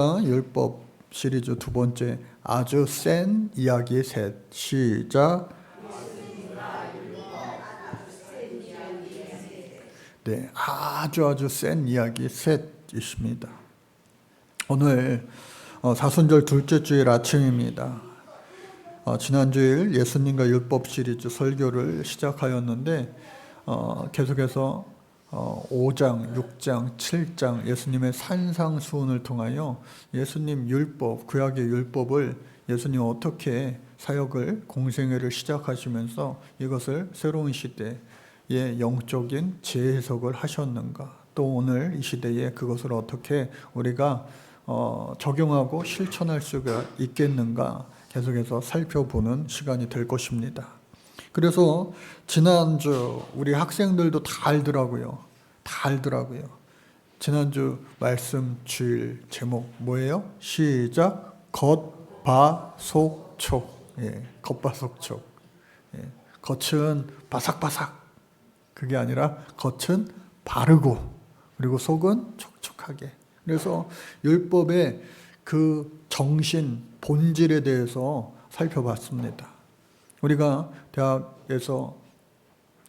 율법 시리즈 두 번째, 아주 센 이야기 셋. 시작. 네, 아주 센 이야기 셋이십니다. 오늘 사순절 둘째 주일 아침입니다. 지난주일 예수님과 율법 시리즈 설교를 시작하였는데 계속해서 5장, 6장, 7장 예수님의 산상수훈을 통하여 예수님 율법, 구약의 율법을 예수님 어떻게 사역을, 공생애를 시작하시면서 이것을 새로운 시대의 영적인 재해석을 하셨는가, 또 오늘 이 시대에 그것을 어떻게 우리가 적용하고 실천할 수가 있겠는가 계속해서 살펴보는 시간이 될 것입니다. 그래서 지난주 우리 학생들도 다 알더라고요. 지난주 말씀 주일 제목 뭐예요? 시작. 겉바속촉. 겉바속촉. 겉은 바삭바삭. 그게 아니라 겉은 바르고, 그리고 속은 촉촉하게. 그래서 율법의 그 정신, 본질에 대해서 살펴봤습니다. 우리가 대학에서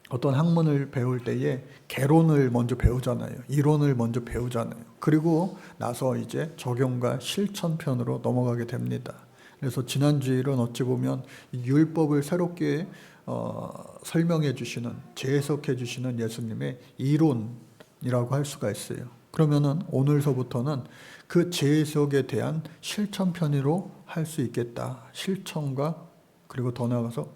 어떤 학문을 배울 때에 개론을 먼저 배우잖아요. 이론을 먼저 배우잖아요. 그리고 나서 이제 적용과 실천편으로 넘어가게 됩니다. 그래서 지난주일은 어찌 보면 율법을 새롭게 설명해 주시는, 재해석해 주시는 예수님의 이론이라고 할 수가 있어요. 그러면은 오늘서부터는 그 재해석에 대한 실천편으로 할 수 있겠다. 실천과 그리고 더 나아가서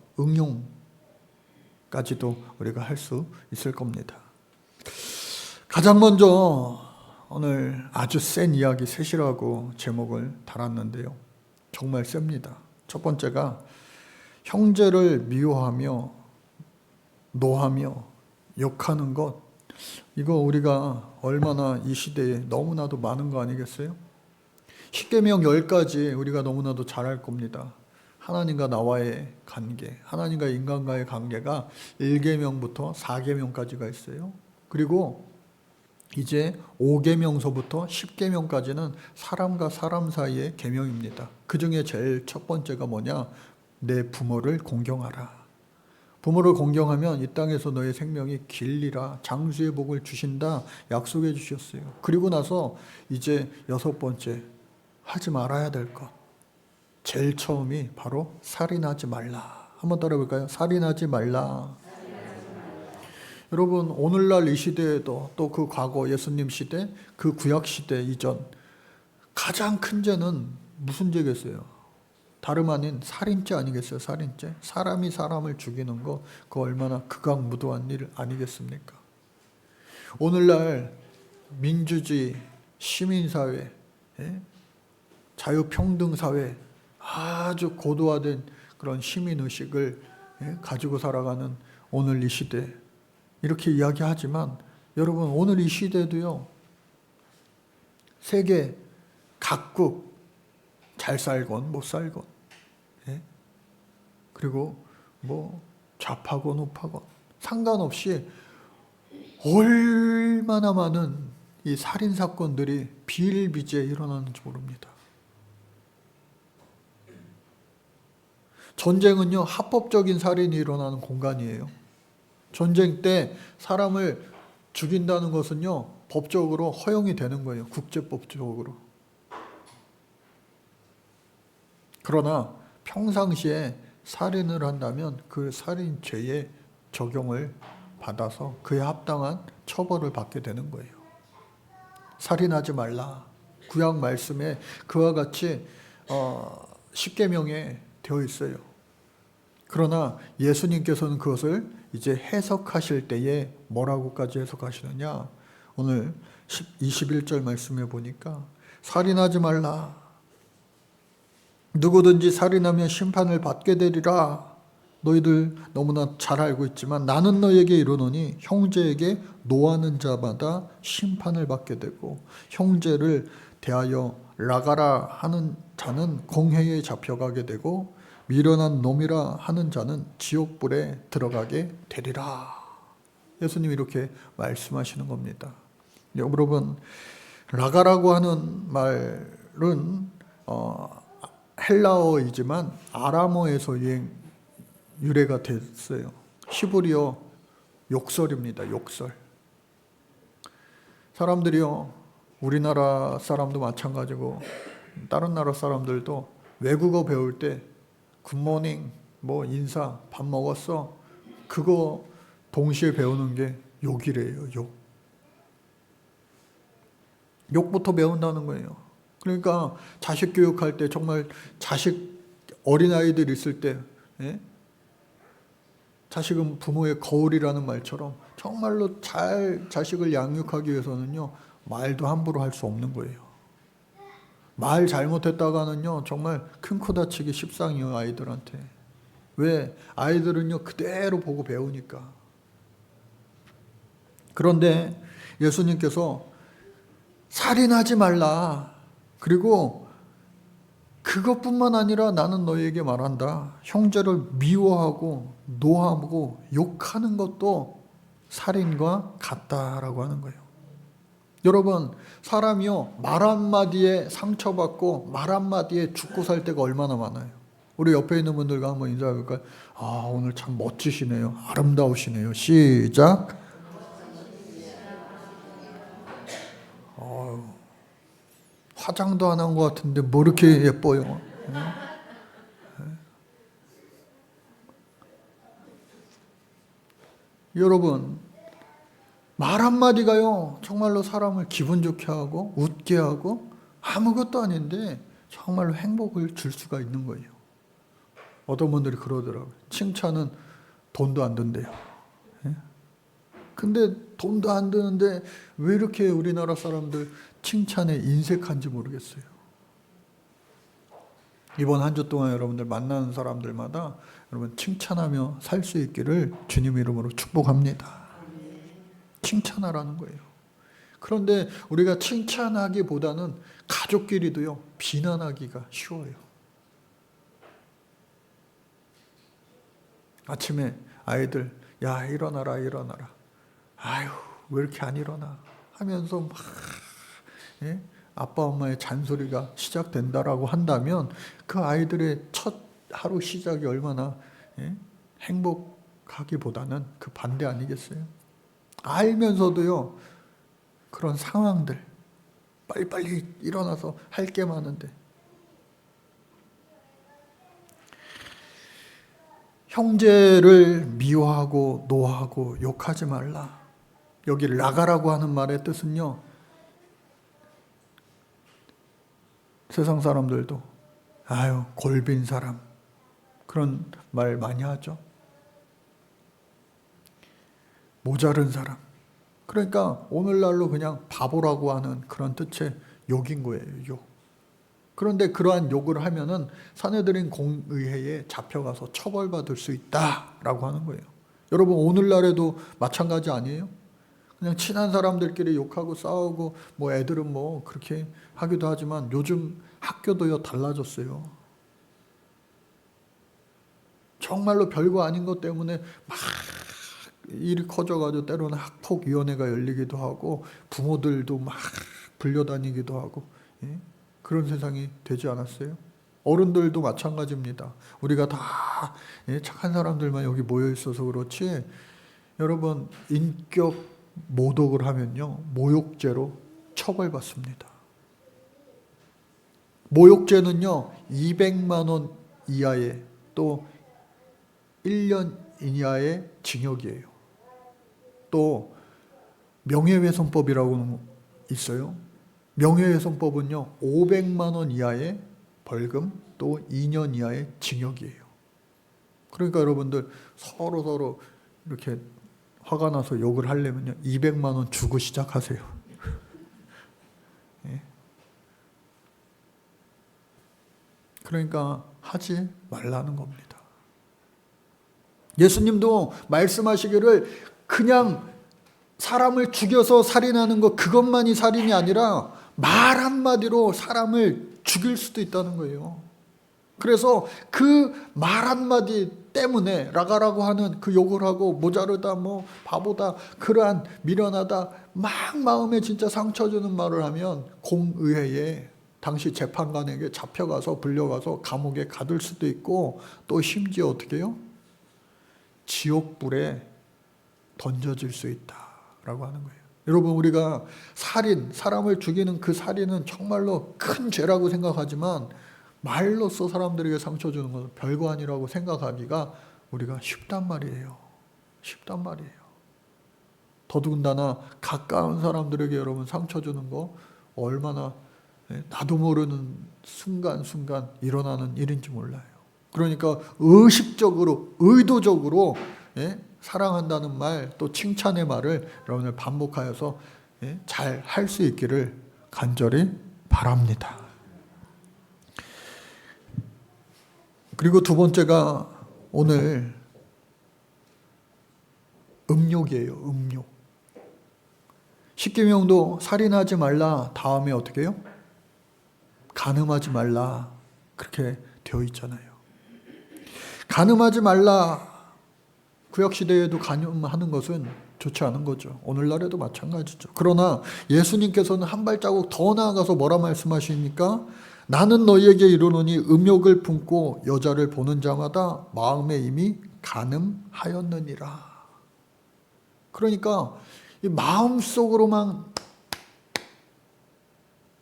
응용까지도 우리가 할 수 있을 겁니다. 가장 먼저 오늘 아주 센 이야기 셋이라고 제목을 달았는데요. 정말 셉니다. 첫 번째가 형제를 미워하며 노하며 욕하는 것. 이거 우리가 얼마나 이 시대에 너무나도 많은 거 아니겠어요? 십계명 10가지 우리가 너무나도 잘 알 겁니다. 하나님과 나와의 관계, 하나님과 인간과의 관계가 1계명부터 4계명까지가 있어요. 그리고 이제 5계명서부터 10계명까지는 사람과 사람 사이의 계명입니다. 그 중에 제일 첫 번째가 뭐냐? 내 부모를 공경하라. 부모를 공경하면 이 땅에서 너의 생명이 길리라, 장수의 복을 주신다 약속해 주셨어요. 그리고 나서 이제 6번째, 하지 말아야 될 것. 제일 처음이 바로 살인하지 말라. 한번 따라해볼까요? 살인하지 말라. 여러분, 오늘날 이 시대에도 또 그 과거 예수님 시대, 그 구약 시대 이전 가장 큰 죄는 무슨 죄겠어요? 다름 아닌 살인죄 아니겠어요? 살인죄. 사람이 사람을 죽이는 거, 그거 얼마나 극악무도한 일 아니겠습니까? 오늘날 민주주의, 시민사회, 자유평등사회, 아주 고도화된 그런 시민의식을 가지고 살아가는 오늘 이 시대, 이렇게 이야기하지만 여러분, 오늘 이 시대도요, 세계 각국 잘 살건 못 살건, 그리고 뭐 좌파건 우파건 상관없이 얼마나 많은 이 살인사건들이 비일비재에 일어나는지 모릅니다. 전쟁은요, 합법적인 살인이 일어나는 공간이에요. 전쟁 때 사람을 죽인다는 것은요, 법적으로 허용이 되는 거예요. 국제법적으로. 그러나 평상시에 살인을 한다면 그 살인죄에 적용을 받아서 그에 합당한 처벌을 받게 되는 거예요. 살인하지 말라. 구약 말씀에 그와 같이 10계명에 되어 있어요. 그러나 예수님께서는 그것을 이제 해석하실 때에 뭐라고까지 해석하시느냐? 오늘 21절 말씀에 보니까 살인하지 말라. 누구든지 살인하면 심판을 받게 되리라. 너희들 너무나 잘 알고 있지만 나는 너희에게 이르노니 형제에게 노하는 자마다 심판을 받게 되고 형제를 대하여 라가라 하는 자는 공회에 잡혀가게 되고 미련한 놈이라 하는 자는 지옥불에 들어가게 되리라. 예수님이 이렇게 말씀하시는 겁니다. 여러분, 라가라고 하는 말 헬라어이지만 아람어에서 유래가 됐어요. 히브리어 욕설입니다. 욕설. 사람들이요, 우리나라 사람도 마찬가지고 다른 나라 사람들도 외국어 배울 때 굿모닝, 뭐 인사, 밥 먹었어? 그거 동시에 배우는 게 욕이래요. 욕. 욕부터 배운다는 거예요. 그러니까 자식 교육할 때 정말 어린아이들 있을 때, 예? 자식은 부모의 거울이라는 말처럼 정말로 잘 자식을 양육하기 위해서는요, 말도 함부로 할 수 없는 거예요. 말 잘못했다가는요, 정말 큰 코 다치기 십상이에요, 아이들한테. 왜? 아이들은요, 그대로 보고 배우니까. 그런데 예수님께서 살인하지 말라. 그리고 그것뿐만 아니라 나는 너희에게 말한다. 형제를 미워하고 노하고 욕하는 것도 살인과 같다라고 하는 거예요. 여러분, 사람이요, 말 한마디에 상처받고 말 한마디에 죽고 살 때가 얼마나 많아요. 우리 옆에 있는 분들과 한번 인사해볼까요? 아, 오늘 참 멋지시네요. 아름다우시네요. 시작. 화장도 안 한 것 같은데 뭐 이렇게 예뻐요. 여러분, 말 한마디가요, 정말로 사람을 기분 좋게 하고 웃게 하고 아무것도 아닌데 정말로 행복을 줄 수가 있는 거예요. 어떤 분들이 그러더라고요. 칭찬은 돈도 안 든대요. 근데 돈도 안 드는데 왜 이렇게 우리나라 사람들 칭찬에 인색한지 모르겠어요. 이번 한 주 동안 여러분들 만나는 사람들마다 여러분 칭찬하며 살 수 있기를 주님 이름으로 축복합니다. 칭찬하라는 거예요. 그런데 우리가 칭찬하기보다는 가족끼리도요, 비난하기가 쉬워요. 아침에 아이들, 야, 일어나라, 일어나라. 아유, 왜 이렇게 안 일어나? 하면서 막, 예? 아빠, 엄마의 잔소리가 시작된다라고 한다면 그 아이들의 첫 하루 시작이 얼마나, 예? 행복하기보다는 그 반대 아니겠어요? 알면서도요, 그런 상황들, 빨리빨리 일어나서 할 게 많은데. 형제를 미워하고 노하고 욕하지 말라. 여기 라가라고 하는 말의 뜻은요, 세상 사람들도 아유, 골빈 사람, 그런 말 많이 하죠. 모자른 사람. 그러니까 오늘날로 그냥 바보라고 하는 그런 뜻의 욕인 거예요. 욕. 그런데 그러한 욕을 하면은 사내들인 공의회에 잡혀가서 처벌받을 수 있다라고 하는 거예요. 여러분, 오늘날에도 마찬가지 아니에요? 그냥 친한 사람들끼리 욕하고 싸우고 뭐 애들은 뭐 그렇게 하기도 하지만 요즘 학교도요, 달라졌어요. 정말로 별거 아닌 것 때문에 막 일이 커져가지고 때로는 학폭위원회가 열리기도 하고 부모들도 막 불려다니기도 하고, 예? 그런 세상이 되지 않았어요? 어른들도 마찬가지입니다. 우리가 다, 예, 착한 사람들만 여기 모여 있어서 그렇지, 여러분, 인격 모독을 하면요, 모욕죄로 처벌받습니다. 모욕죄는요, 200만 원 이하의, 또 1년 이하의 징역이에요. 또 명예훼손법이라고 있어요. 명예훼손법은요, 500만 원 이하의 벌금, 또 2년 이하의 징역이에요. 그러니까 여러분들 서로 이렇게 화가 나서 욕을 하려면요, 200만 원 주고 시작하세요. 예. 그러니까 하지 말라는 겁니다. 예수님도 말씀하시기를 그냥 사람을 죽여서 살인하는 것, 그것만이 살인이 아니라 말 한마디로 사람을 죽일 수도 있다는 거예요. 그래서 그 말 한마디 때문에 라가라고 하는 그 욕을 하고 모자르다, 뭐 바보다, 그러한 미련하다, 막 마음에 진짜 상처 주는 말을 하면 공의회에 당시 재판관에게 잡혀가서 불려가서 감옥에 가둘 수도 있고 또 심지어 어떻게 해요? 지옥불에 던져질 수 있다라고 하는 거예요. 여러분 우리가 살인, 사람을 죽이는 그 살인은 정말로 큰 죄라고 생각하지만 말로써 사람들에게 상처 주는 것은 별거 아니라고 생각하기가 우리가 쉽단 말이에요. 쉽단 말이에요. 더더군다나 가까운 사람들에게 여러분 상처 주는 거 얼마나 나도 모르는 순간순간 일어나는 일인지 몰라요. 그러니까 의식적으로 의도적으로 사랑한다는 말 또 칭찬의 말을 여러분들 반복하여서 잘 할 수 있기를 간절히 바랍니다. 그리고 두 번째가 오늘 음욕이에요. 음욕. 십계명도 살인하지 말라 다음에 어떻게 해요? 간음하지 말라 그렇게 되어 있잖아요. 간음하지 말라 구약시대에도 간음하는 것은 좋지 않은 거죠. 오늘날에도 마찬가지죠. 그러나 예수님께서는 한 발자국 더 나아가서 뭐라 말씀하십니까? 나는 너희에게 이르노니 음욕을 품고 여자를 보는 자마다 마음에 이미 간음하였느니라. 그러니까 이 마음속으로만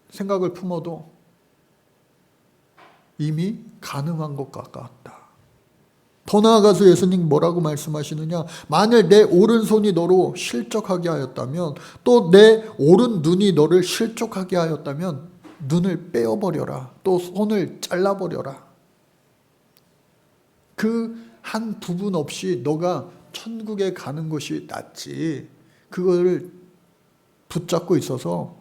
생각을 품어도 이미 간음한 것 같다. 더 나아가서 예수님 뭐라고 말씀하시느냐? 만일 내 오른손이 너로 실족하게 하였다면 또 내 오른 눈이 너를 실족하게 하였다면 눈을 빼어버려라. 또 손을 잘라버려라. 그 한 부분 없이 너가 천국에 가는 것이 낫지. 그거를 붙잡고 있어서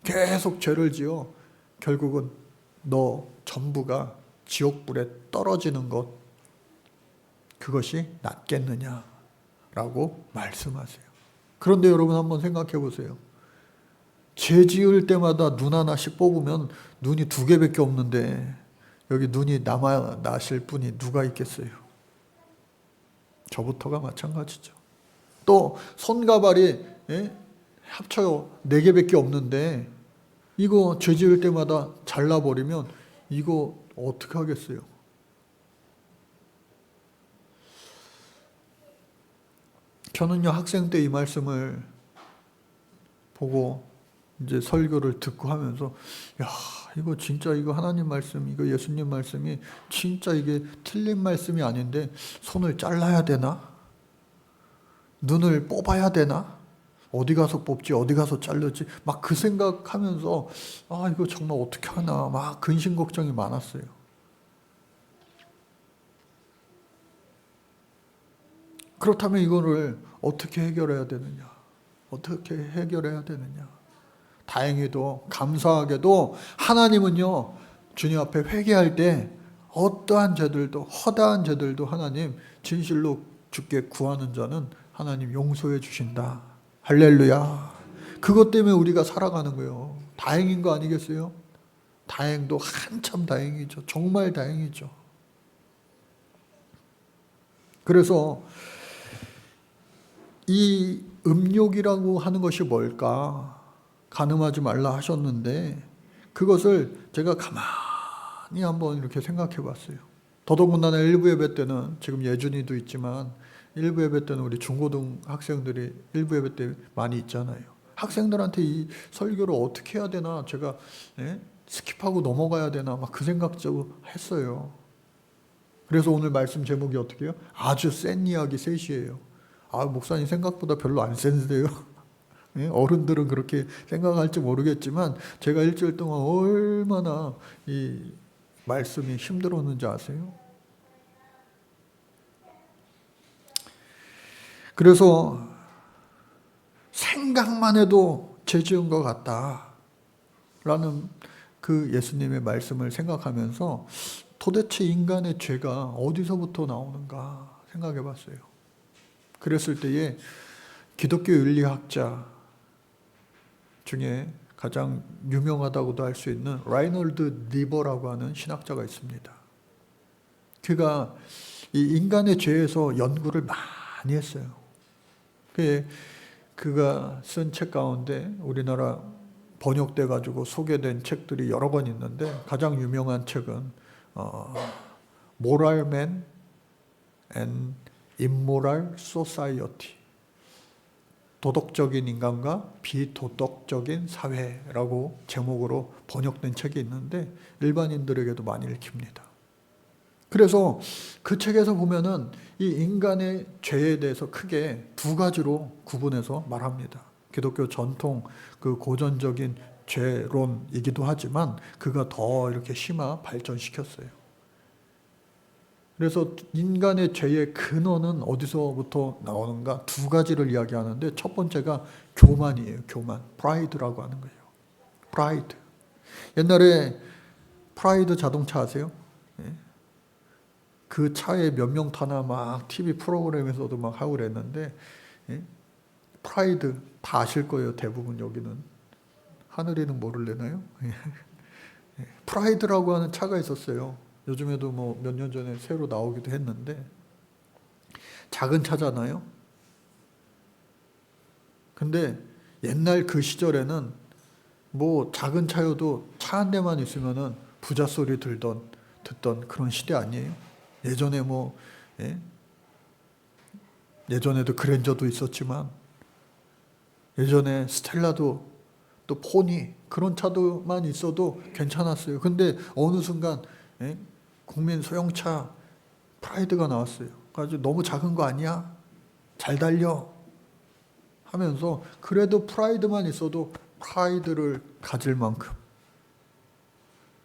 계속 죄를 지어 결국은 너 전부가 지옥불에 떨어지는 것 그것이 낫겠느냐라고 말씀하세요. 그런데 여러분 한번 생각해 보세요. 죄 지을 때마다 눈 하나씩 뽑으면 눈이 2개밖에 없는데 여기 눈이 나실 분이 누가 있겠어요? 저부터가 마찬가지죠. 또 손과 발이 합쳐요 4개밖에 없는데 이거 죄 지을 때마다 잘라버리면 이거 어떻게 하겠어요? 저는요 학생 때 이 말씀을 보고 이제 설교를 듣고 하면서 야 이거 진짜 이거 하나님 말씀 이거 예수님 말씀이 진짜 이게 틀린 말씀이 아닌데 손을 잘라야 되나? 눈을 뽑아야 되나? 어디 가서 뽑지 어디 가서 자르지 막 그 생각하면서 아 이거 정말 어떻게 하나 막 근심 걱정이 많았어요. 그렇다면 이거를 어떻게 해결해야 되느냐? 어떻게 해결해야 되느냐? 다행히도 감사하게도 하나님은요 주님 앞에 회개할 때 어떠한 죄들도 허다한 죄들도 하나님 진실로 주께 구하는 자는 하나님 용서해 주신다. 할렐루야. 그것 때문에 우리가 살아가는 거예요. 다행인 거 아니겠어요? 다행도 한참 다행이죠. 정말 다행이죠. 그래서 이 음욕이라고 하는 것이 뭘까? 간음하지 말라 하셨는데 그것을 제가 가만히 한번 이렇게 생각해 봤어요. 더더군다나 일부 예배 때는 지금 예준이도 있지만 일부 예배 때는 우리 중고등 학생들이 일부 예배 때 많이 있잖아요. 학생들한테 이 설교를 어떻게 해야 되나 제가 스킵하고 넘어가야 되나 막 그 생각도 했어요. 그래서 오늘 말씀 제목이 어떻게 해요? 아주 센 이야기 3시예요. 아 목사님 생각보다 별로 안 센데요. 어른들은 그렇게 생각할지 모르겠지만 제가 일주일 동안 얼마나 이 말씀이 힘들었는지 아세요? 그래서 생각만 해도 죄 지은 것 같다라는 그 예수님의 말씀을 생각하면서 도대체 인간의 죄가 어디서부터 나오는가 생각해 봤어요. 그랬을 때에 기독교 윤리학자 중에 가장 유명하다고도 할 수 있는 라이놀드 니버라고 하는 신학자가 있습니다. 그가 이 인간의 죄에서 연구를 많이 했어요. 그가 쓴 책 가운데 우리나라 번역돼 가지고 소개된 책들이 여러 권 있는데 가장 유명한 책은 Moral Man and Immoral Society, 도덕적인 인간과 비도덕적인 사회라고 제목으로 번역된 책이 있는데 일반인들에게도 많이 읽힙니다. 그래서 그 책에서 보면은 이 인간의 죄에 대해서 크게 두 가지로 구분해서 말합니다. 기독교 전통 그 고전적인 죄론이기도 하지만 그가 더 이렇게 심화 발전시켰어요. 그래서 인간의 죄의 근원은 어디서부터 나오는가 두 가지를 이야기하는데 첫 번째가 교만이에요. 교만. 프라이드라고 하는 거예요. 프라이드. 옛날에 프라이드 자동차 아세요? 그 차에 몇 명 타나 막 TV 프로그램에서도 막 하고 그랬는데 프라이드 다 아실 거예요. 대부분 여기는. 하늘이는 모를래나요? 프라이드라고 하는 차가 있었어요. 요즘에도 뭐 몇 년 전에 새로 나오기도 했는데 작은 차잖아요. 근데 옛날 그 시절에는 뭐 작은 차여도 차 한 대만 있으면은 부자 소리 듣던 그런 시대 아니에요? 예전에 뭐 예전에도 그랜저도 있었지만 예전에 스텔라도 또 포니 그런 차도만 있어도 괜찮았어요. 근데 어느 순간 국민 소형차 프라이드가 나왔어요. 그래서 너무 작은 거 아니야? 잘 달려 하면서 그래도 프라이드만 있어도 프라이드를 가질 만큼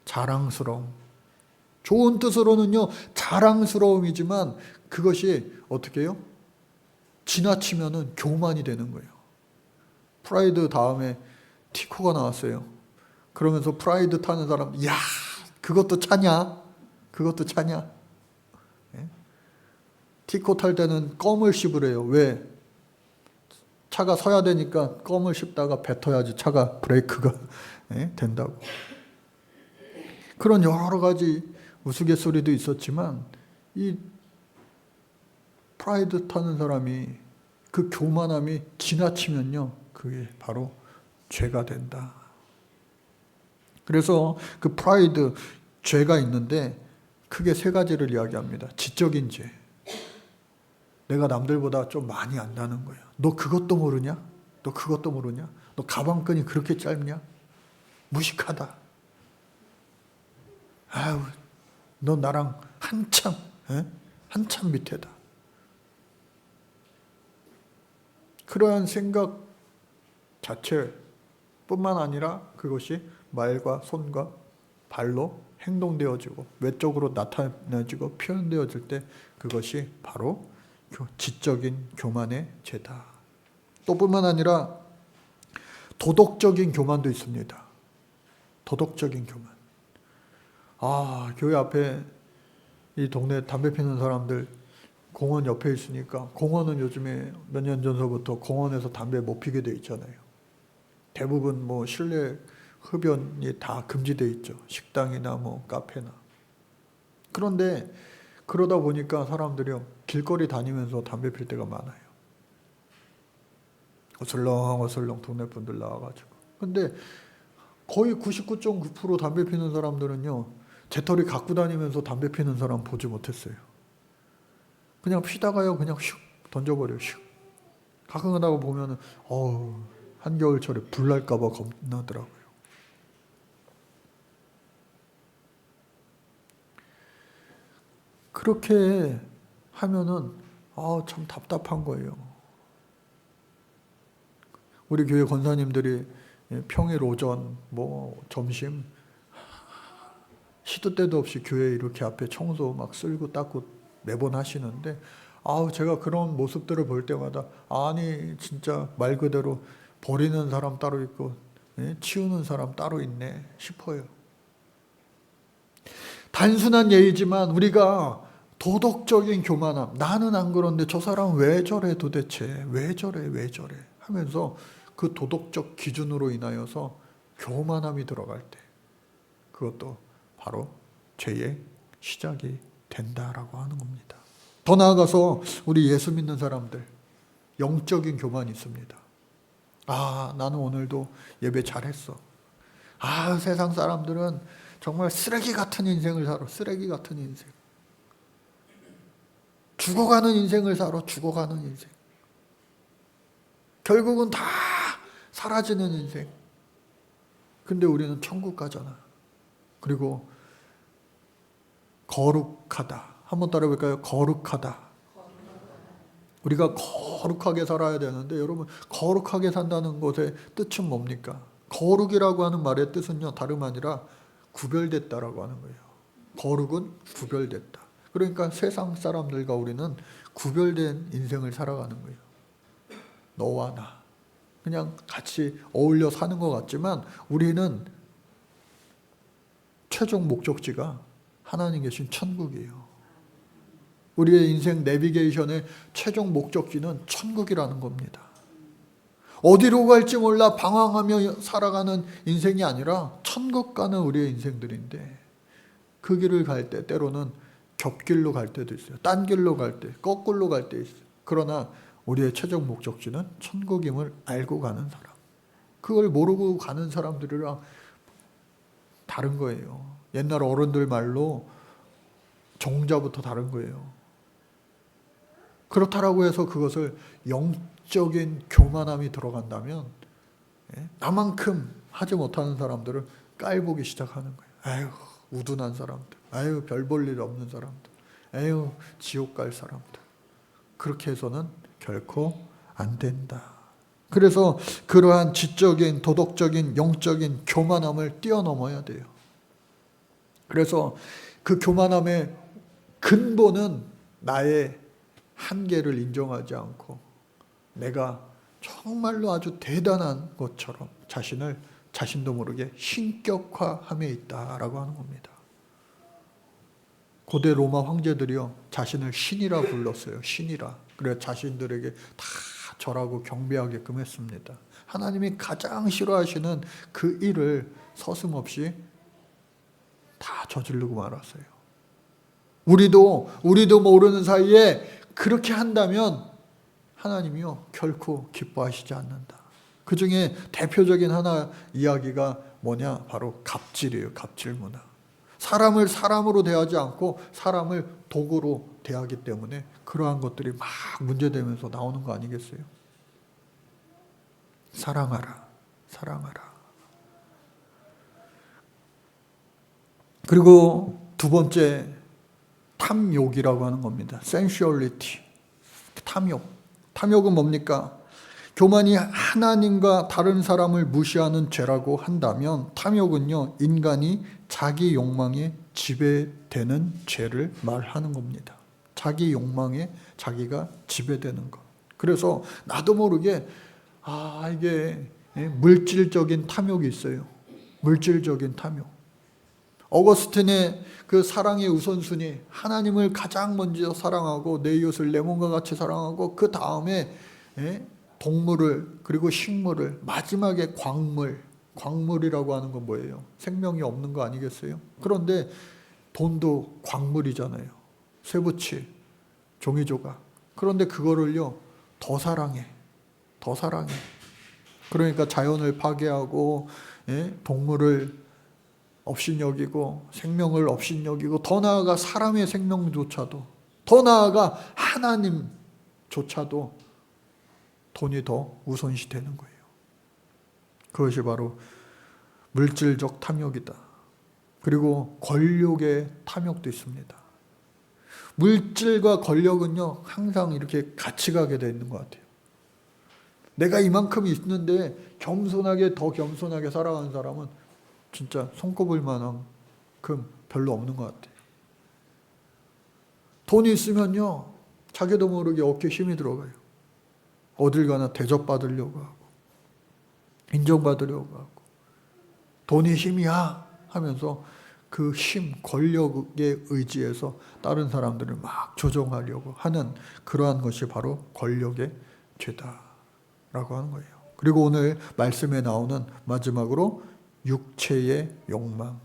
자랑스러움. 좋은 뜻으로는요 자랑스러움이지만 그것이 어떻게 해요? 지나치면은 교만이 되는 거예요. 프라이드 다음에 티코가 나왔어요. 그러면서 프라이드 타는 사람, 야, 그것도 차냐? 그것도 차냐? 티코 탈 때는 껌을 씹으래요. 왜? 차가 서야 되니까 껌을 씹다가 뱉어야지 차가 브레이크가 된다고. 그런 여러 가지 우스갯소리도 있었지만 이 프라이드 타는 사람이 그 교만함이 지나치면요 그게 바로 죄가 된다. 그래서 그 프라이드 죄가 있는데 크게 세 가지를 이야기합니다. 지적인 죄. 내가 남들보다 좀 많이 안다는 거예요. 너 그것도 모르냐? 너 그것도 모르냐? 너 가방끈이 그렇게 짧냐? 무식하다. 아유, 너 나랑 한참 밑에다. 그러한 생각 자체뿐만 아니라 그것이 말과 손과 발로 행동되어지고 외적으로 나타내지고 표현되어질 때 그것이 바로 지적인 교만의 죄다. 또 뿐만 아니라 도덕적인 교만도 있습니다. 도덕적인 교만. 교회 앞에 이 동네 담배 피는 사람들 공원 옆에 있으니까 공원은 요즘에 몇 년 전서부터 공원에서 담배 못 피게 돼 있잖아요. 대부분 뭐 실내 흡연이 다 금지돼 있죠. 식당이나 뭐 카페나. 그런데 그러다 보니까 사람들이요 길거리 다니면서 담배 필 때가 많아요. 어슬렁어슬렁 동네 분들 나와가지고. 근데 거의 99.9% 담배 피는 사람들은요 재떨이 갖고 다니면서 담배 피는 사람 보지 못했어요. 그냥 피다가요 그냥 슉 던져버려요. 슉. 가끔 하다가 보면은 한겨울철에 불 날까봐 겁나더라고요. 그렇게 하면은 참 답답한 거예요. 우리 교회 권사님들이 평일 오전 뭐 점심 시도 때도 없이 교회 이렇게 앞에 청소 막 쓸고 닦고 매번 하시는데 제가 그런 모습들을 볼 때마다 아니 진짜 말 그대로 버리는 사람 따로 있고 치우는 사람 따로 있네 싶어요. 단순한 예이지만 우리가 도덕적인 교만함, 나는 안 그런데 저 사람 왜 저래 도대체, 왜 저래 하면서 그 도덕적 기준으로 인하여서 교만함이 들어갈 때 그것도 바로 죄의 시작이 된다라고 하는 겁니다. 더 나아가서 우리 예수 믿는 사람들 영적인 교만이 있습니다. 아, 나는 오늘도 예배 잘했어. 아, 세상 사람들은 정말 쓰레기 같은 인생을 살아. 쓰레기 같은 인생. 죽어가는 인생을 살아. 죽어가는 인생. 결국은 다 사라지는 인생. 근데 우리는 천국 가잖아. 그리고 거룩하다. 한번 따라해볼까요? 거룩하다. 우리가 거룩하게 살아야 되는데 여러분, 거룩하게 산다는 것의 뜻은 뭡니까? 거룩이라고 하는 말의 뜻은요, 다름 아니라 구별됐다라고 하는 거예요. 거룩은 구별됐다. 그러니까 세상 사람들과 우리는 구별된 인생을 살아가는 거예요. 너와 나. 그냥 같이 어울려 사는 것 같지만 우리는 최종 목적지가 하나님 계신 천국이에요. 우리의 인생 내비게이션의 최종 목적지는 천국이라는 겁니다. 어디로 갈지 몰라 방황하며 살아가는 인생이 아니라 천국 가는 우리의 인생들인데, 그 길을 갈 때 때로는 겹길로 갈 때도 있어요. 딴 길로 갈 때, 거꾸로 갈 때 있어요. 그러나 우리의 최종 목적지는 천국임을 알고 가는 사람. 그걸 모르고 가는 사람들이랑 다른 거예요. 옛날 어른들 말로 종자부터 다른 거예요. 그렇다라고 해서 그것을 영적인 교만함이 들어간다면 나만큼 하지 못하는 사람들을 깔보기 시작하는 거예요. 아유, 우둔한 사람들. 아유, 별 볼 일 없는 사람들. 아유, 지옥 갈 사람들. 그렇게 해서는 결코 안 된다. 그래서 그러한 지적인, 도덕적인, 영적인 교만함을 뛰어넘어야 돼요. 그래서 그 교만함의 근본은 나의 한계를 인정하지 않고 내가 정말로 아주 대단한 것처럼 자신을 자신도 모르게 신격화함에 있다라고 하는 겁니다. 고대 로마 황제들이요, 자신을 신이라 불렀어요. 신이라. 그래서 자신들에게 다 절하고 경배하게끔 했습니다. 하나님이 가장 싫어하시는 그 일을 서슴없이 다 저지르고 말았어요. 우리도 모르는 사이에 그렇게 한다면 하나님이요, 결코 기뻐하시지 않는다. 그 중에 대표적인 하나 이야기가 뭐냐? 바로 갑질이에요. 갑질 문화. 사람을 사람으로 대하지 않고 사람을 도구로 대하기 때문에 그러한 것들이 막 문제되면서 나오는 거 아니겠어요? 사랑하라. 사랑하라. 그리고 두 번째, 탐욕이라고 하는 겁니다. sensuality. 탐욕. 탐욕은 뭡니까? 교만이 하나님과 다른 사람을 무시하는 죄라고 한다면, 탐욕은요, 인간이 자기 욕망에 지배되는 죄를 말하는 겁니다. 자기 욕망에 자기가 지배되는 것. 그래서 나도 모르게 이게 물질적인 탐욕이 있어요. 물질적인 탐욕. 어거스틴의 그 사랑의 우선순위, 하나님을 가장 먼저 사랑하고 내 이웃을 내 몸과 같이 사랑하고 그 다음에 동물을, 그리고 식물을, 마지막에 광물이라고 하는 건 뭐예요? 생명이 없는 거 아니겠어요? 그런데 돈도 광물이잖아요. 쇠붙이, 종이조각. 그런데 그거를요, 더 사랑해. 그러니까 자연을 파괴하고 동물을 업신여기고 생명을 업신여기고, 더 나아가 사람의 생명조차도, 더 나아가 하나님조차도 돈이 더 우선시 되는 거예요. 그것이 바로 물질적 탐욕이다. 그리고 권력의 탐욕도 있습니다. 물질과 권력은요, 항상 이렇게 같이 가게 되어 있는 것 같아요. 내가 이만큼 있는데 더 겸손하게 살아가는 사람은 진짜 손꼽을 만큼 별로 없는 것 같아요. 돈이 있으면요, 자기도 모르게 어깨에 힘이 들어가요. 어딜 가나 대접받으려고 하고 인정받으려고 하고, 돈이 힘이야 하면서 그 힘, 권력에 의지해서 다른 사람들을 막 조종하려고 하는 그러한 것이 바로 권력의 죄다라고 하는 거예요. 그리고 오늘 말씀에 나오는 마지막으로 육체의 욕망,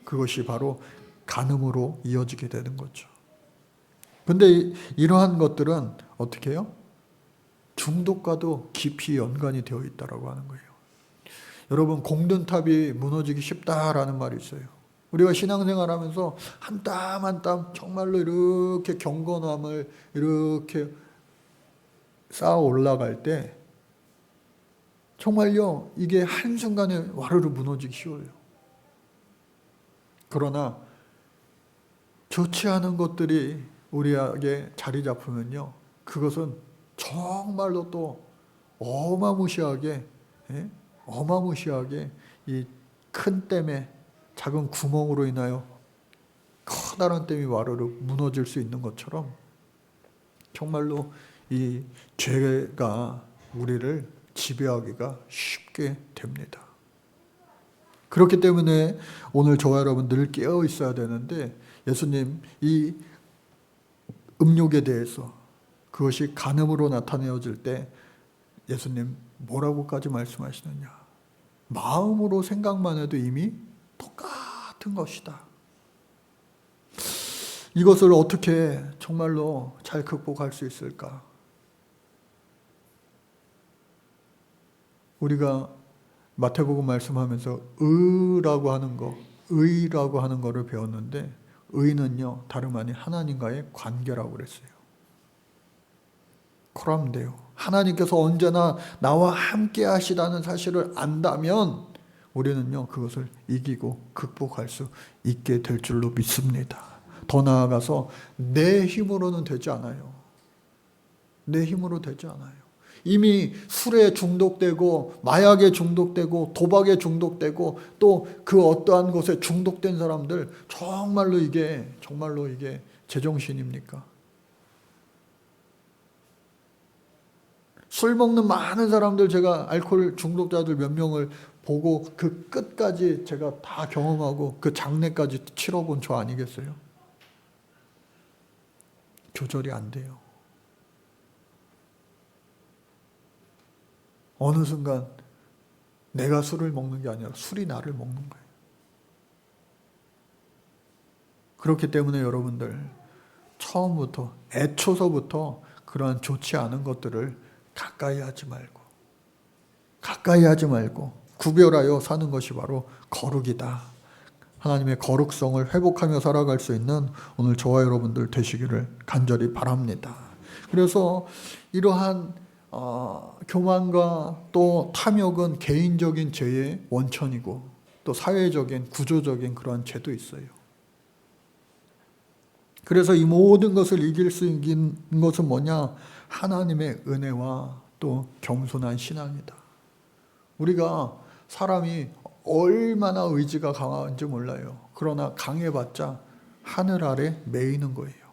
그것이 바로 간음으로 이어지게 되는 거죠. 근데 이러한 것들은 어떻게 해요? 중독과도 깊이 연관이 되어 있다라고 하는 거예요. 여러분, 공든탑이 무너지기 쉽다라는 말이 있어요. 우리가 신앙생활하면서 한 땀 한 땀 정말로 이렇게 경건함을 이렇게 쌓아 올라갈 때 정말요, 이게 한순간에 와르르 무너지기 쉬워요. 그러나 좋지 않은 것들이 우리에게 자리 잡으면요, 그것은 정말로 또 어마무시하게 이 큰 댐에 작은 구멍으로 인하여 커다란 댐이 와르르 무너질 수 있는 것처럼 정말로 이 죄가 우리를 지배하기가 쉽게 됩니다. 그렇기 때문에 오늘 저와 여러분 늘 깨어 있어야 되는데, 예수님 이 음욕에 대해서 그것이 간음으로 나타내어질 때 예수님 뭐라고까지 말씀하시느냐? 마음으로 생각만 해도 이미 똑같은 것이다. 이것을 어떻게 정말로 잘 극복할 수 있을까? 우리가 마태복음 말씀하면서 의라고 하는 거, 의라고 하는 거를 배웠는데, 의는요 다름 아닌 하나님과의 관계라고 그랬어요. 코람데요. 하나님께서 언제나 나와 함께 하시다는 사실을 안다면 우리는요 그것을 이기고 극복할 수 있게 될 줄로 믿습니다. 더 나아가서 내 힘으로는 되지 않아요. 내 힘으로 되지 않아요. 이미 술에 중독되고 마약에 중독되고 도박에 중독되고 또 그 어떠한 것에 중독된 사람들, 정말로 이게 제정신입니까? 술 먹는 많은 사람들, 제가 알코올 중독자들 몇 명을 보고 그 끝까지 제가 다 경험하고 그 장례까지 치러본 저 아니겠어요? 조절이 안 돼요. 어느 순간 내가 술을 먹는 게 아니라 술이 나를 먹는 거예요. 그렇기 때문에 여러분들 처음부터, 애초서부터 그러한 좋지 않은 것들을 가까이 하지 말고 구별하여 사는 것이 바로 거룩이다. 하나님의 거룩성을 회복하며 살아갈 수 있는 오늘 저와 여러분들 되시기를 간절히 바랍니다. 그래서 이러한 교만과 또 탐욕은 개인적인 죄의 원천이고 또 사회적인 구조적인 그러한 죄도 있어요. 그래서 이 모든 것을 이길 수 있는 것은 뭐냐? 하나님의 은혜와 또 겸손한 신앙이다. 우리가 사람이 얼마나 의지가 강한지 몰라요. 그러나 강해봤자 하늘 아래 매이는 거예요.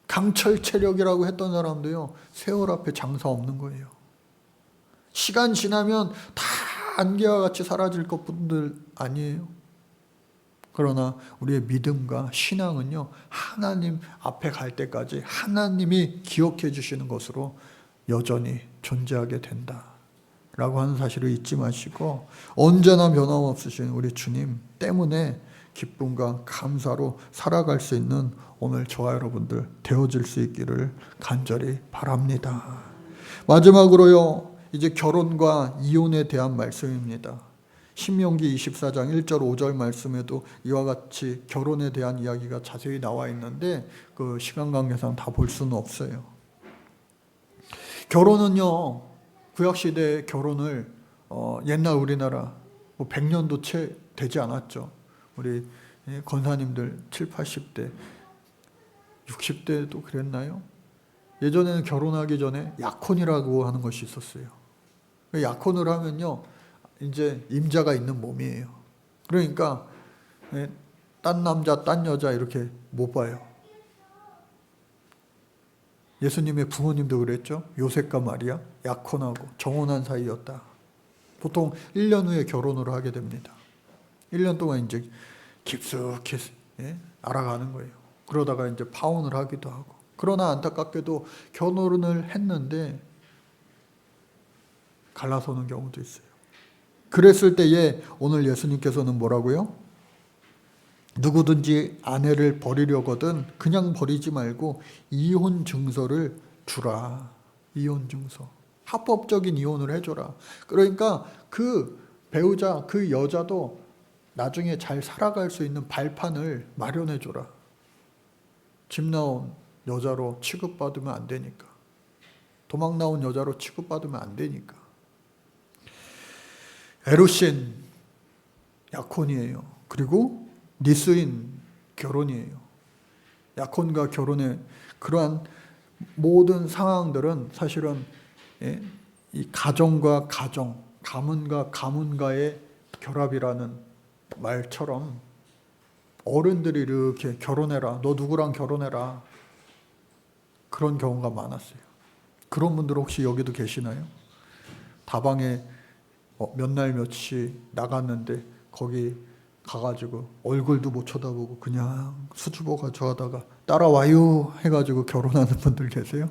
강철 체력이라고 했던 사람도요, 세월 앞에 장사 없는 거예요. 시간 지나면 다 안개와 같이 사라질 것뿐들 아니에요. 그러나 우리의 믿음과 신앙은요, 하나님 앞에 갈 때까지 하나님이 기억해 주시는 것으로 여전히 존재하게 된다 라고 하는 사실을 잊지 마시고, 언제나 변함없으신 우리 주님 때문에 기쁨과 감사로 살아갈 수 있는 오늘 저와 여러분들 되어질 수 있기를 간절히 바랍니다. 마지막으로요, 이제 결혼과 이혼에 대한 말씀입니다. 신명기 24장 1절 5절 말씀에도 이와 같이 결혼에 대한 이야기가 자세히 나와 있는데 그 시간 관계상 다 볼 수는 없어요. 결혼은요, 구약시대의 결혼을 옛날 우리나라 100년도 채 되지 않았죠. 우리 권사님들 7, 80대, 60대도 그랬나요? 예전에는 결혼하기 전에 약혼이라고 하는 것이 있었어요. 약혼을 하면요, 이제 임자가 있는 몸이에요. 그러니까 딴 남자, 딴 여자 이렇게 못 봐요. 예수님의 부모님도 그랬죠. 요셉과 마리아 약혼하고 정혼한 사이였다. 보통 1년 후에 결혼을 하게 됩니다. 1년 동안 이제 깊숙이 알아가는 거예요. 그러다가 이제 파혼을 하기도 하고. 그러나 안타깝게도 결혼을 했는데 갈라서는 경우도 있어요. 그랬을 때에 오늘 예수님께서는 뭐라고요? 누구든지 아내를 버리려거든 그냥 버리지 말고 이혼 증서를 주라. 이혼 증서. 합법적인 이혼을 해줘라. 그러니까 그 배우자, 그 여자도 나중에 잘 살아갈 수 있는 발판을 마련해줘라. 집 나온 여자로 취급받으면 안 되니까. 도망 나온 여자로 취급받으면 안 되니까. 에루신 약혼이에요. 그리고 니스인 결혼이에요. 약혼과 결혼의 그러한 모든 상황들은 사실은 이 가정과 가정, 가문과 가문과의 결합이라는 말처럼 어른들이 이렇게 결혼해라, 너 누구랑 결혼해라, 그런 경우가 많았어요. 그런 분들 혹시 여기도 계시나요? 다방에 몇 날 며칠 나갔는데 거기 가가지고 얼굴도 못 쳐다보고 그냥 수줍어 가지고 하다가 따라와요 해가지고 결혼하는 분들 계세요?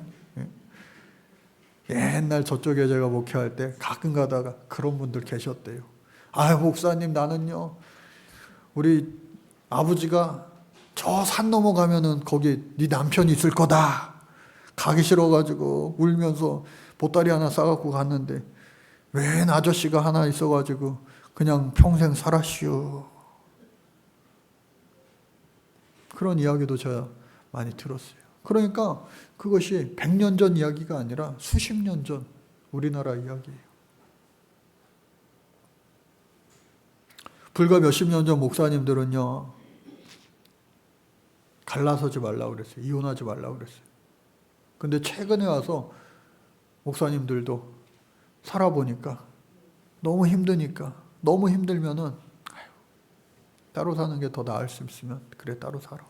옛날 저쪽에 제가 목회할 때 가끔 가다가 그런 분들 계셨대요. 아, 목사님, 나는요 우리 아버지가 저 산 넘어가면은 거기 네 남편이 있을 거다. 가기 싫어가지고 울면서 보따리 하나 싸갖고 갔는데 웬 아저씨가 하나 있어가지고 그냥 평생 살았시오. 그런 이야기도 제가 많이 들었어요. 그러니까 그것이 100년 전 이야기가 아니라 수십 년 전 우리나라 이야기예요. 불과 몇십 년 전 목사님들은요, 갈라서지 말라고 그랬어요. 이혼하지 말라고 그랬어요. 근데 최근에 와서 목사님들도 살아보니까 너무 힘드니까, 너무 힘들면은 따로 사는 게 더 나을 수 있으면 그래 따로 살아.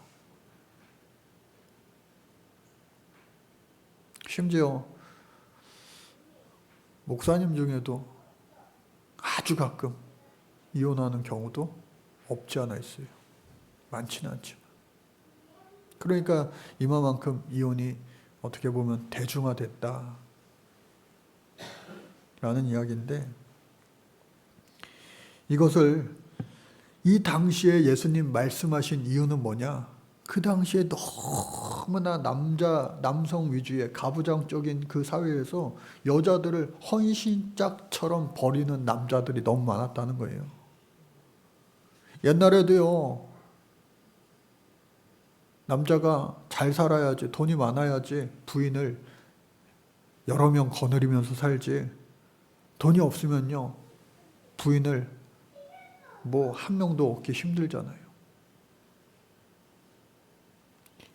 심지어 목사님 중에도 아주 가끔 이혼하는 경우도 없지 않아 있어요. 많지는 않지만. 그러니까 이만큼 이혼이 어떻게 보면 대중화됐다 라는 이야기인데, 이것을 이 당시에 예수님 말씀하신 이유는 뭐냐? 그 당시에 너무나 남성 위주의 가부장적인 그 사회에서 여자들을 헌신짝처럼 버리는 남자들이 너무 많았다는 거예요. 옛날에도요, 남자가 잘 살아야지, 돈이 많아야지 부인을 여러 명 거느리면서 살지, 돈이 없으면요, 부인을 뭐 한 명도 얻기 힘들잖아요.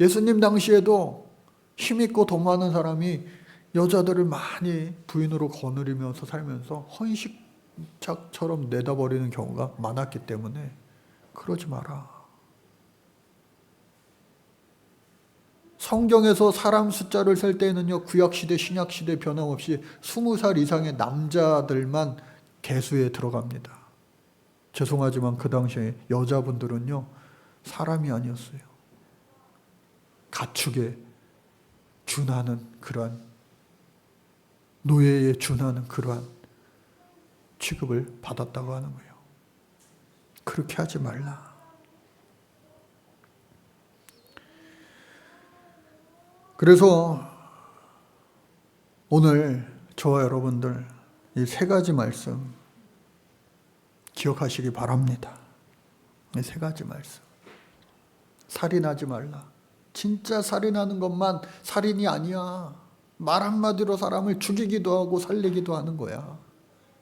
예수님 당시에도 힘있고 돈 많은 사람이 여자들을 많이 부인으로 거느리면서 살면서 헌식짝처럼 내다버리는 경우가 많았기 때문에 그러지 마라. 성경에서 사람 숫자를 셀 때에는요, 구약시대 신약시대 변함없이 20살 이상의 남자들만 계수에 들어갑니다. 죄송하지만 그 당시에 여자분들은요, 사람이 아니었어요. 가축에 준하는 그러한, 노예에 준하는 그러한 취급을 받았다고 하는 거예요. 그렇게 하지 말라. 그래서 오늘 저와 여러분들 이 세 가지 말씀 기억하시기 바랍니다. 이 세 가지 말씀. 살인하지 말라. 진짜 살인하는 것만 살인이 아니야. 말 한마디로 사람을 죽이기도 하고 살리기도 하는 거야.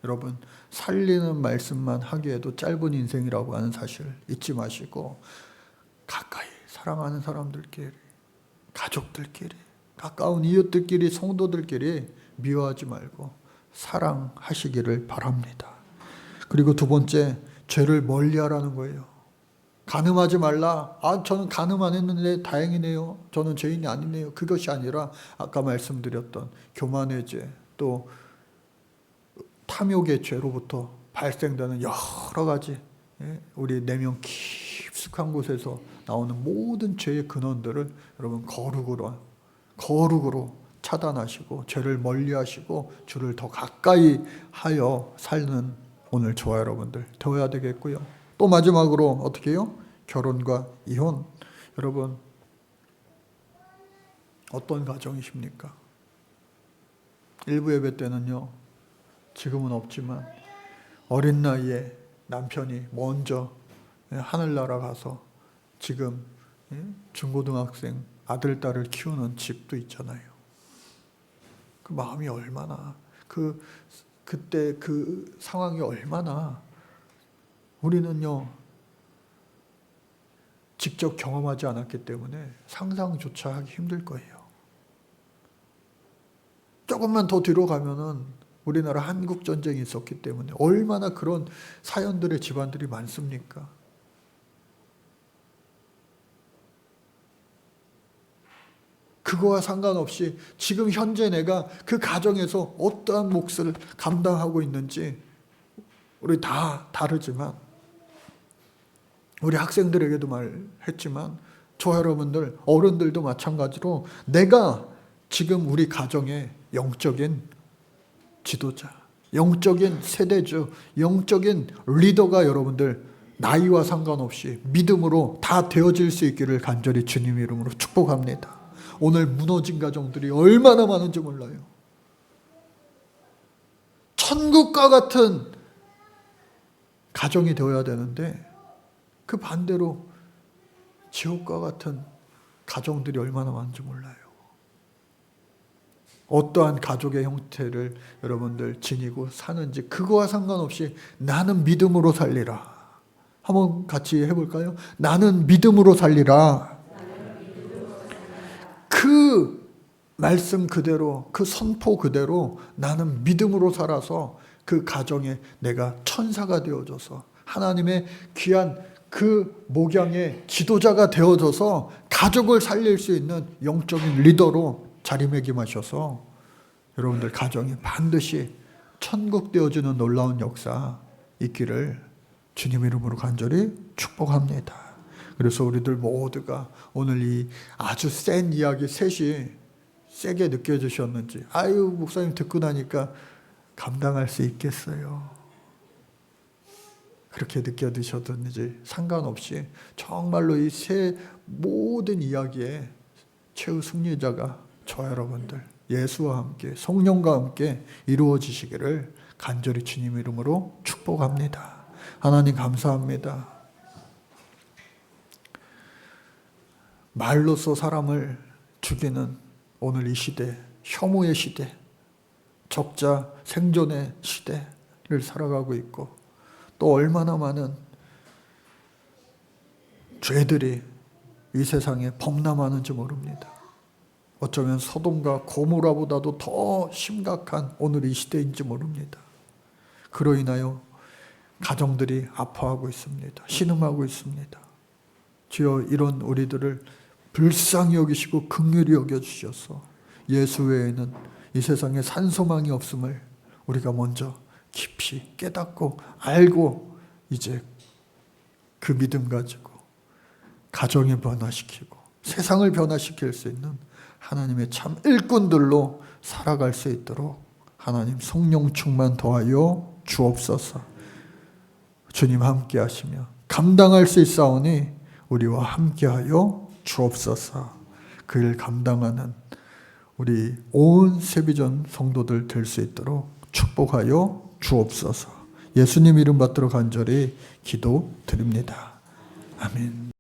여러분, 살리는 말씀만 하기에도 짧은 인생이라고 하는 사실 잊지 마시고, 가까이 사랑하는 사람들끼리, 가족들끼리, 가까운 이웃들끼리, 성도들끼리 미워하지 말고 사랑하시기를 바랍니다. 그리고 두 번째, 죄를 멀리하라는 거예요. 간음하지 말라. 아, 저는 간음 안 했는데 다행이네요. 저는 죄인이 아니네요. 그것이 아니라 아까 말씀드렸던 교만의 죄, 또 탐욕의 죄로부터 발생되는 여러 가지, 우리 내면 깊숙한 곳에서 나오는 모든 죄의 근원들을 여러분 거룩으로 차단하시고 죄를 멀리하시고 주를 더 가까이 하여 살는 오늘 저와 여러분들 되어야 되겠고요. 또 마지막으로 어떻게 해요? 결혼과 이혼. 여러분, 어떤 가정이십니까? 일부 예배 때는요, 지금은 없지만 어린 나이에 남편이 먼저 하늘나라 가서 지금 중고등학생 아들, 딸을 키우는 집도 있잖아요. 그 마음이 얼마나, 그때 그 상황이 얼마나 우리는요, 직접 경험하지 않았기 때문에 상상조차 하기 힘들 거예요. 조금만 더 뒤로 가면은 우리나라 한국전쟁이 있었기 때문에 얼마나 그런 사연들의 집안들이 많습니까? 그거와 상관없이 지금 현재 내가 그 가정에서 어떠한 몫을 감당하고 있는지 우리 다 다르지만, 우리 학생들에게도 말했지만 저 여러분들 어른들도 마찬가지로 내가 지금 우리 가정의 영적인 지도자, 영적인 세대주, 영적인 리더가 여러분들 나이와 상관없이 믿음으로 다 되어질 수 있기를 간절히 주님 이름으로 축복합니다. 오늘 무너진 가정들이 얼마나 많은지 몰라요. 천국과 같은 가정이 되어야 되는데 그 반대로 지옥과 같은 가정들이 얼마나 많은지 몰라요. 어떠한 가족의 형태를 여러분들 지니고 사는지 그거와 상관없이 나는 믿음으로 살리라. 한번 같이 해볼까요? 나는 믿음으로 살리라. 그 말씀 그대로, 그 선포 그대로 나는 믿음으로 살아서 그 가정에 내가 천사가 되어줘서 하나님의 귀한 그 목양의 지도자가 되어져서 가족을 살릴 수 있는 영적인 리더로 자리매김하셔서 여러분들 가정이 반드시 천국 되어주는 놀라운 역사 있기를 주님 이름으로 간절히 축복합니다. 그래서 우리들 모두가 오늘 이 아주 센 이야기 셋이 세게 느껴지셨는지, 아유 목사님 듣고 나니까 감당할 수 있겠어요, 그렇게 느껴지셨든지 상관없이 정말로 이 세 모든 이야기의 최후 승리자가 저 여러분들 예수와 함께 성령과 함께 이루어지시기를 간절히 주님 이름으로 축복합니다. 하나님 감사합니다. 말로써 사람을 죽이는 오늘 이 시대, 혐오의 시대, 적자 생존의 시대를 살아가고 있고, 또 얼마나 많은 죄들이 이 세상에 범람하는지 모릅니다. 어쩌면 소돔과 고모라보다도 더 심각한 오늘 이 시대인지 모릅니다. 그로 인하여 가정들이 아파하고 있습니다. 신음하고 있습니다. 주여 이런 우리들을 불쌍히 여기시고 긍휼히 여겨주셔서 예수 외에는 이 세상에 산소망이 없음을 우리가 먼저 깊이 깨닫고 알고 이제 그 믿음 가지고 가정을 변화시키고 세상을 변화시킬 수 있는 하나님의 참 일꾼들로 살아갈 수 있도록 하나님 성령 충만 더하여 주옵소서. 주님 함께 하시며 감당할 수 있사오니 우리와 함께하여 주옵소서. 그 일 감당하는 우리 온 세비전 성도들 될 수 있도록 축복하여 주옵소서. 예수님 이름 받들어 간절히 기도드립니다. 아멘.